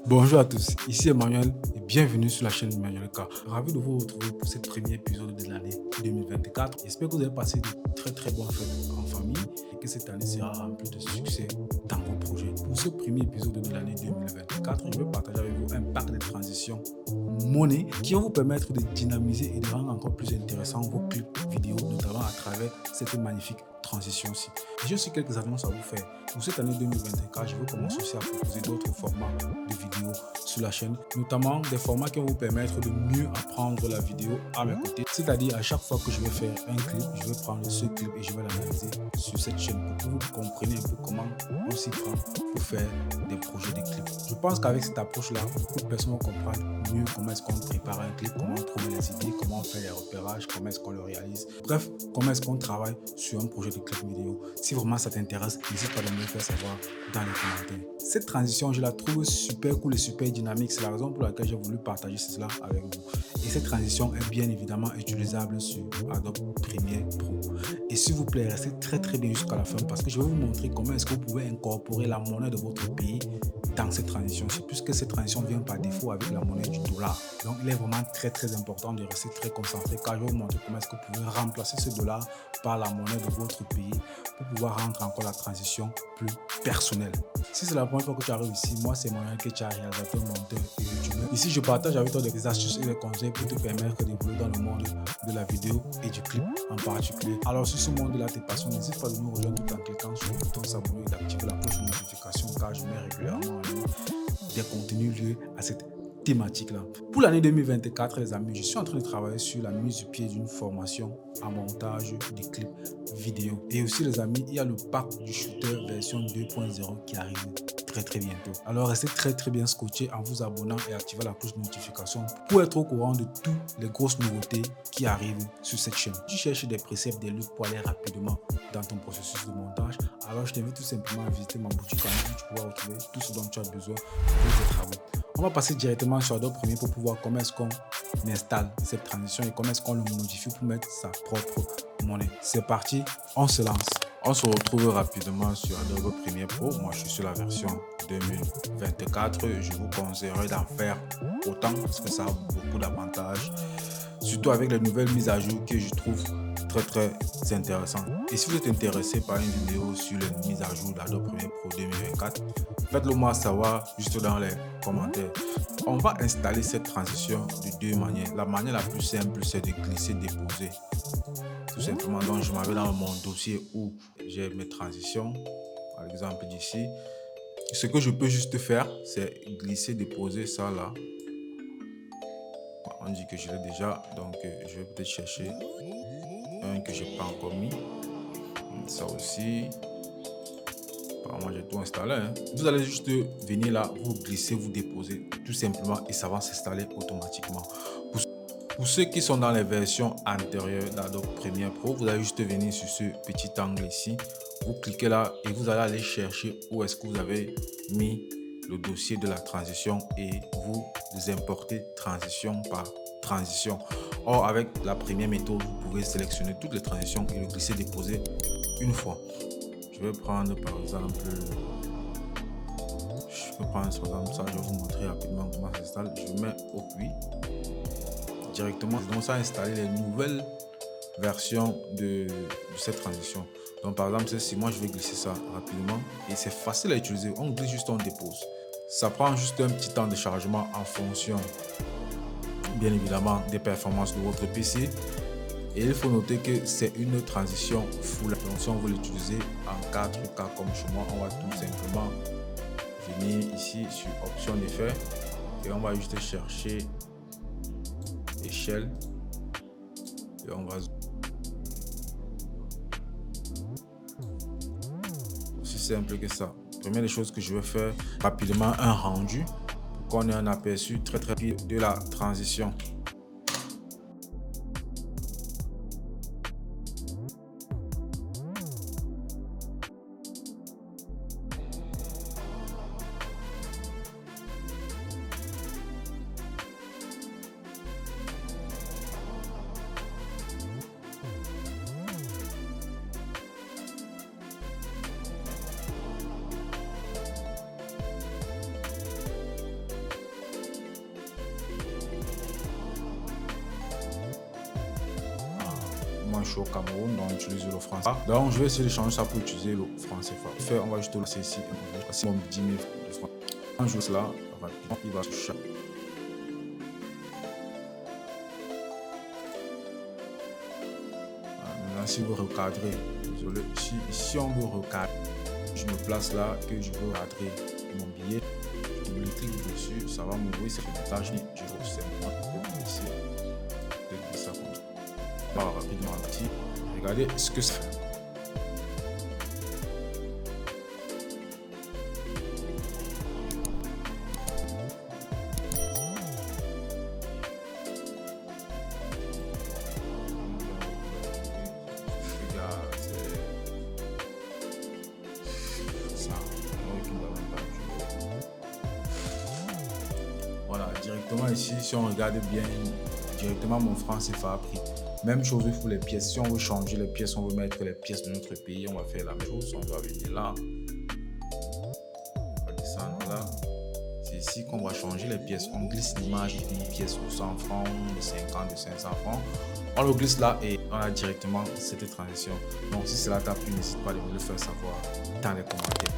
Bonjour à tous, ici Emmanuel et bienvenue sur la chaîne Emmanuel K. Ravi de vous retrouver pour ce premier épisode de l'année 2024. J'espère que vous avez passé de très bonnes fêtes en famille et que cette année sera remplie de succès dans vos projets. Pour ce premier épisode de l'année 2024, je vais partager avec vous un pack de transitions monnaie qui vont vous permettre de dynamiser et de rendre encore plus intéressant vos clips vidéo, notamment à travers cette magnifique transition-ci. J'ai aussi quelques annonces à vous faire. Pour cette année 2024, je vais commencer aussi à proposer d'autres formats de vidéos sur la chaîne, notamment des formats qui vont vous permettre de mieux apprendre la vidéo à mes côtés. C'est-à-dire, à chaque fois que je vais faire un clip, je vais prendre ce clip et je vais l'analyser sur cette chaîne pour que vous compreniez un peu comment on s'y prend pour faire des projets de clips. Je pense qu'avec cette approche-là, beaucoup de personnes vont comprendre mieux comment est-ce qu'on prépare un clip, comment on trouve les idées, comment on fait les repérages, comment est-ce qu'on le réalise. Bref, comment est-ce qu'on travaille sur un projet de clip vidéo. Si vraiment ça t'intéresse, n'hésite pas à me le faire savoir dans les commentaires. Cette transition, je la trouve super cool et super dynamique. C'est la raison pour laquelle j'ai voulu partager cela avec vous. Et cette transition est bien évidemment utilisable sur Adobe Premiere Pro. Et s'il vous plaît, restez très bien jusqu'à la fin parce que je vais vous montrer comment est-ce que vous pouvez incorporer la monnaie de votre pays dans cette transition-ci, puisque cette transition vient par défaut avec la monnaie du dollar. Donc il est vraiment très important de rester très concentré car je vais vous montrer comment est-ce que vous pouvez remplacer ce dollar par la monnaie de votre pays pour pouvoir rendre encore la transition plus personnelle. Si c'est la première fois que tu arrives ici, moi c'est Emmanuel Ketcha, réalisateur, monteur et youtubeur. Ici je partage avec toi des astuces et des conseils pour te permettre d'évoluer dans le monde de la vidéo et du clip en particulier. Alors si ce monde-là te passionne, n'hésite pas de nous rejoindre tout en cliquant sur le bouton s'abonner et d'activer la cloche de notification car je mets régulièrement en ligne des contenus liés à cette thématique-là. Pour l'année 2024, les amis, je suis en train de travailler sur la mise sur pied d'une formation en montage des clips vidéo. Et aussi, les amis, il y a le pack du shooter version 2.0 qui arrive très bientôt. Alors, restez très bien scotché en vous abonnant et activez la cloche de notification pour être au courant de toutes les grosses nouveautés qui arrivent sur cette chaîne. Si tu cherches des préceptes, des livres pour aller rapidement dans ton processus de montage, alors je t'invite tout simplement à visiter ma boutique en ligne où tu pourras retrouver tout ce dont tu as besoin pour tes travaux. On va passer directement sur Adobe Premiere pour pouvoir comment est-ce qu'on installe cette transition et comment est-ce qu'on le modifie pour mettre sa propre monnaie. C'est parti, on se lance. On se retrouve rapidement sur Adobe Premiere Pro. Moi, je suis sur la version 2024. Je vous conseillerais d'en faire autant parce que ça a beaucoup d'avantages. Surtout avec les nouvelles mises à jour que je trouve très intéressantes. Et si vous êtes intéressé par une vidéo sur les mises à jour d'Adobe Premiere Pro 2024, faites-le moi savoir juste dans les commentaires. On va installer cette transition de deux manières. La manière la plus simple, c'est de glisser, déposer. Tout simplement, donc je m'avais dans mon dossier où j'ai mes transitions, par exemple d'ici. Ce que je peux juste faire, c'est glisser, déposer ça là. On dit que je l'ai déjà, donc je vais peut-être chercher un que je n'ai pas encore mis. Ça aussi. Apparemment, j'ai tout installé. Vous allez juste venir là, vous glisser, vous déposer tout simplement et ça va s'installer automatiquement. Pour ceux qui sont dans les versions antérieures d'Adobe Premiere Pro, vous allez juste venir sur ce petit angle ici. Vous cliquez là et vous allez aller chercher où est-ce que vous avez mis le dossier de la transition et vous importez transition par transition. Or, avec la première méthode, vous pouvez sélectionner toutes les transitions et le glisser déposer une fois. Je vais prendre par exemple ça, je vais vous montrer rapidement comment ça s'installe. Je mets au puits directement, donc ça a installé les nouvelles versions de cette transition. Donc par exemple celle-ci, moi je vais glisser ça rapidement et c'est facile à utiliser. On glisse juste, on dépose. Ça prend juste un petit temps de chargement en fonction bien évidemment des performances de votre PC. Et il faut noter que c'est une transition full. Donc si on veut l'utiliser en 4K comme chez moi, on va tout simplement venir ici sur option d'effet et on va juste chercher échelle et on va aussi simple que ça. Première des choses que je vais faire rapidement, un rendu pour qu'on ait un aperçu très rapide de la transition. moi je suis au Cameroun, donc j'utilise le franc CFA. Donc je vais essayer de changer ça pour utiliser le franc CFA. On va juste le lancer ici, maximum 10 000 de francs. Quand je joue cela, rapidement, il va se charger. Maintenant, si vous recadrez, désolé, si on veut recadrer, je me place là, que je veux recadrer mon billet, je clique dessus, ça va m'ouvrir ce message, je vais simplement ça comme ça. Rapidement ici, regardez ce que ça fait. Voilà, directement ici, si on regarde bien, directement mon franc CFA a pris. Même chose pour les pièces. Si on veut changer les pièces, on veut mettre les pièces de notre pays, on va faire la même chose. On va venir là, on va descendre là. C'est ici qu'on va changer les pièces. On glisse l'image d'une pièce de 100 francs, de 50, de 500 francs. On le glisse là et on a directement cette transition. Donc si cela t'a plu, n'hésite pas à me le faire savoir dans les commentaires.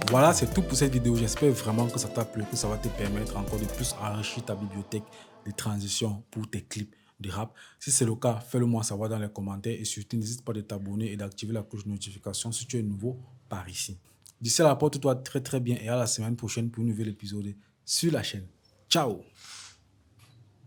Voilà, c'est tout pour cette vidéo. J'espère vraiment que ça t'a plu, que ça va te permettre encore de plus enrichir ta bibliothèque de transitions pour tes clips de rap. Si c'est le cas, fais-le moi savoir dans les commentaires et surtout n'hésite pas de t'abonner et d'activer la cloche de notification si tu es nouveau par ici. D'ici là, porte-toi très très bien et à la semaine prochaine pour un nouvel épisode sur la chaîne. Ciao!